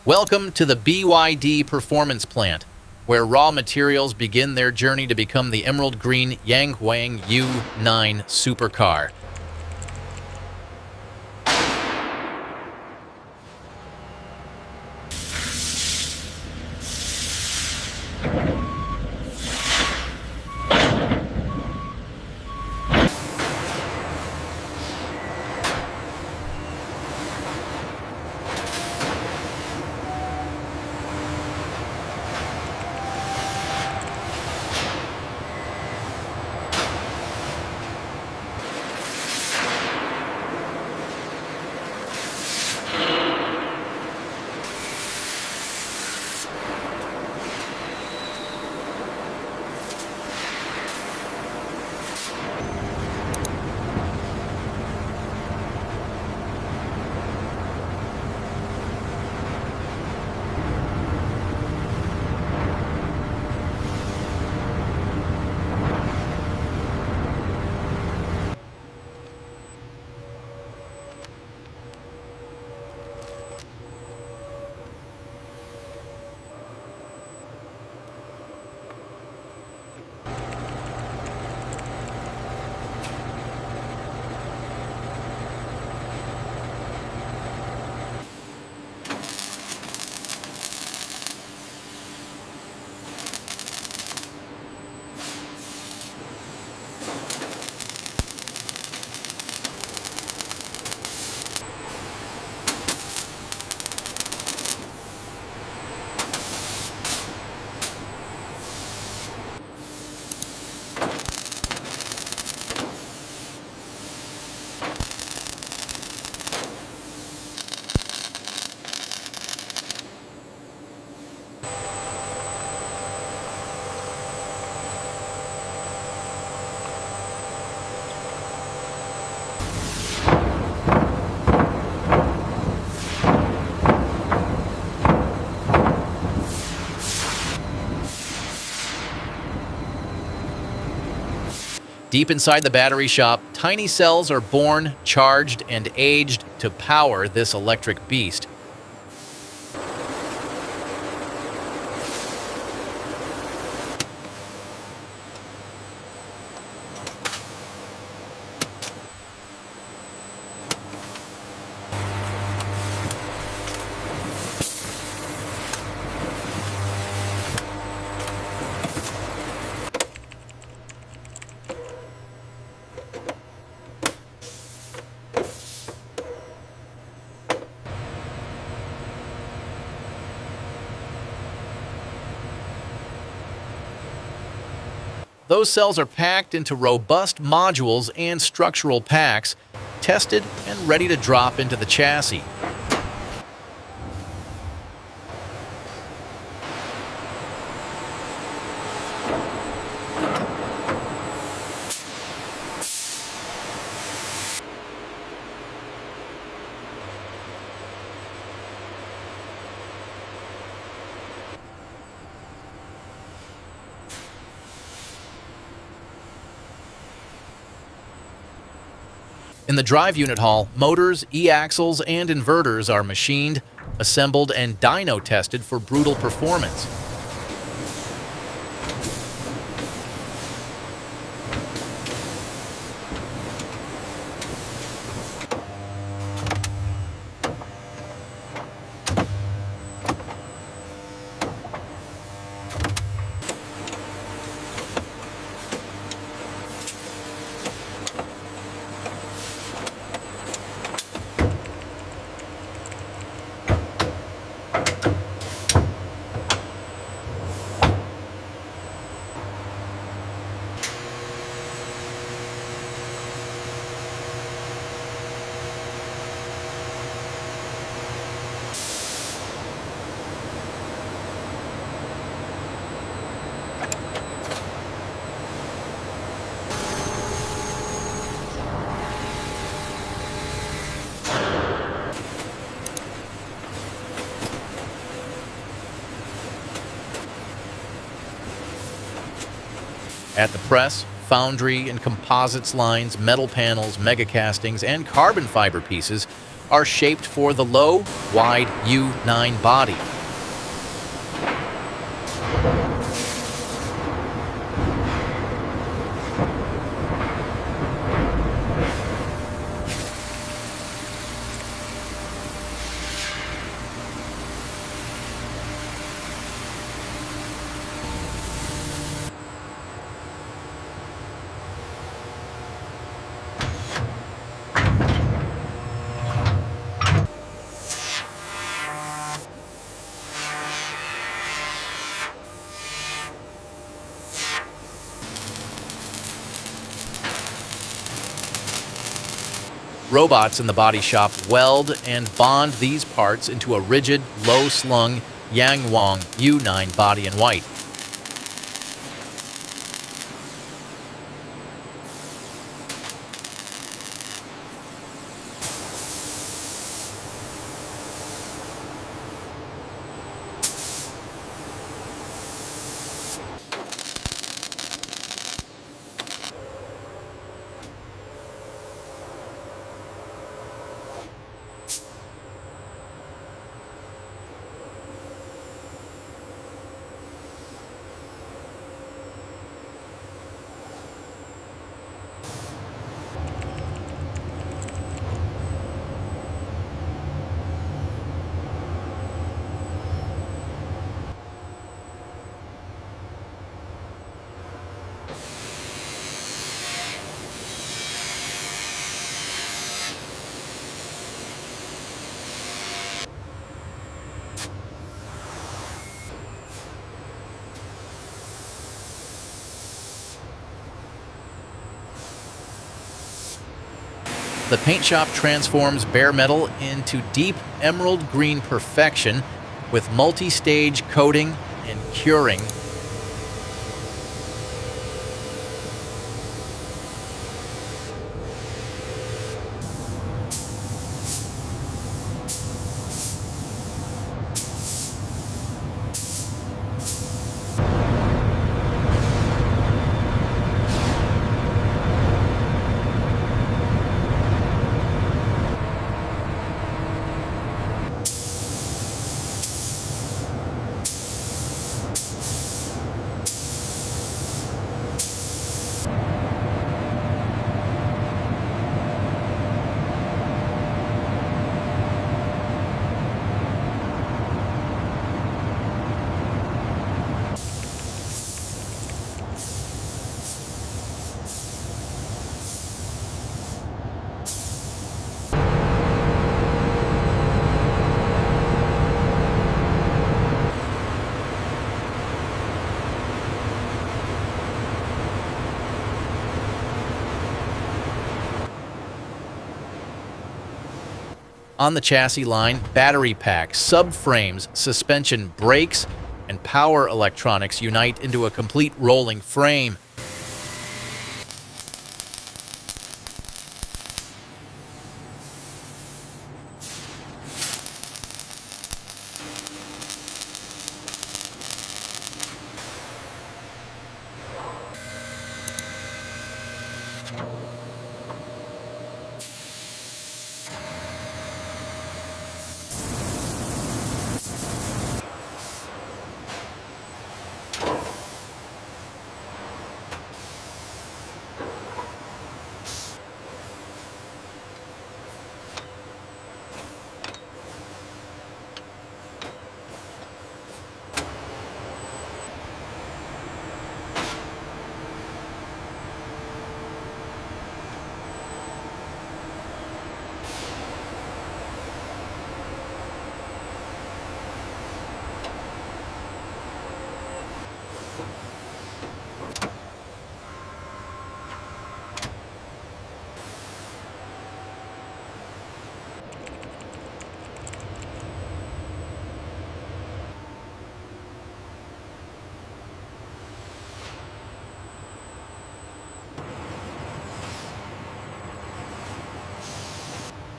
Welcome to the BYD Performance Plant, where raw materials begin their journey to become the emerald green Yangwang U9 supercar. Deep inside the battery shop, tiny cells are born, charged, and aged to power this electric beast. Those cells are packed into robust modules and structural packs, tested and ready to drop into the chassis. In the drive unit hall, motors, e-axles, and inverters are machined, assembled, and dyno tested for brutal performance. At the press, foundry, and composites lines, metal panels, mega castings, and carbon fiber pieces are shaped for the low, wide U9 body. Robots in the body shop weld and bond these parts into a rigid, low-slung Yangwang U9 body in white. The paint shop transforms bare metal into deep emerald green perfection with multi-stage coating and curing. On the chassis line, battery packs, subframes, suspension, brakes, and power electronics unite into a complete rolling frame.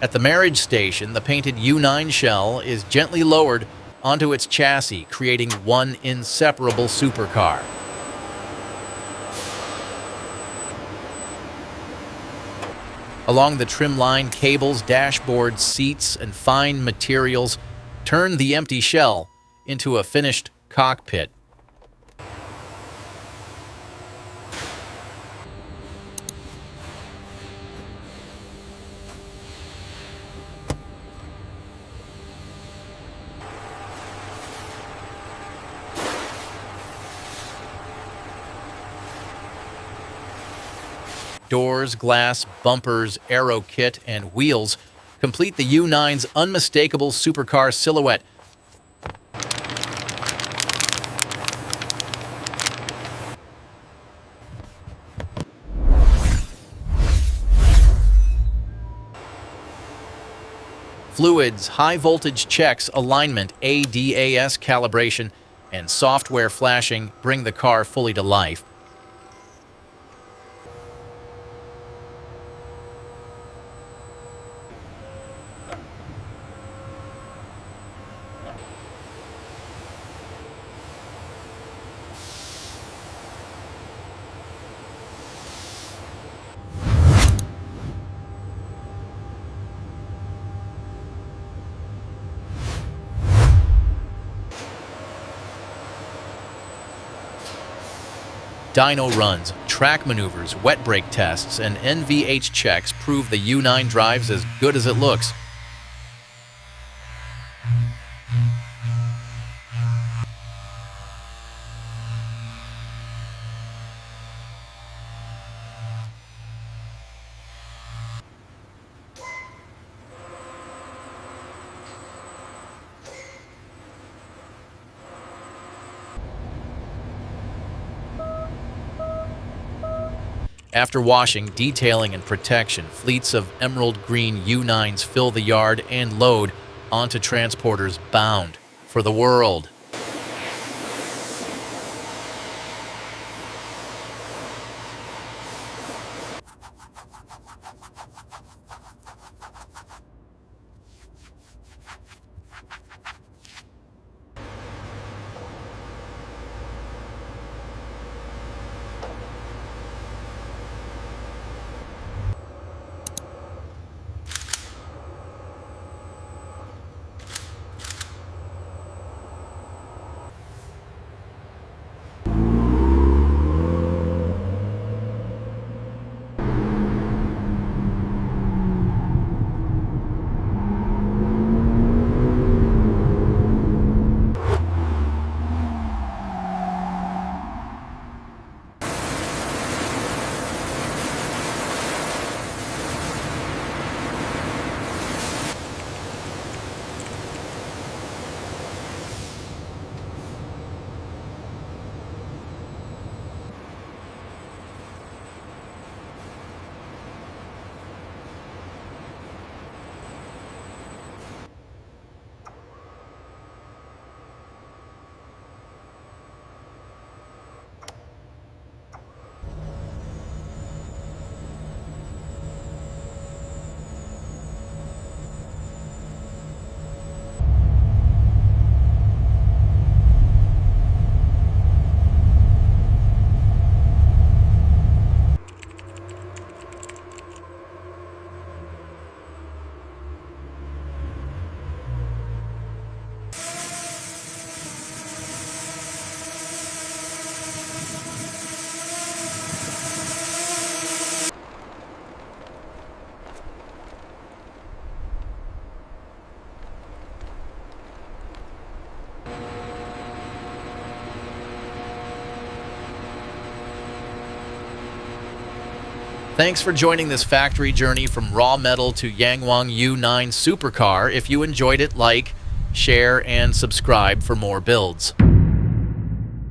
At the marriage station, the painted U9 shell is gently lowered onto its chassis, creating one inseparable supercar. Along the trim line, cables, dashboard, seats, and fine materials turn the empty shell into a finished cockpit. Doors, glass, bumpers, aero kit, and wheels complete the U9's unmistakable supercar silhouette. Fluids, high-voltage checks, alignment, ADAS calibration, and software flashing bring the car fully to life. Dyno runs, track maneuvers, wet brake tests, and NVH checks prove the U9 drives as good as it looks. After washing, detailing, and protection, fleets of emerald green U9s fill the yard and load onto transporters bound for the world. Thanks for joining this factory journey from raw metal to Yangwang U9 supercar. If you enjoyed it, like, share, and subscribe for more builds.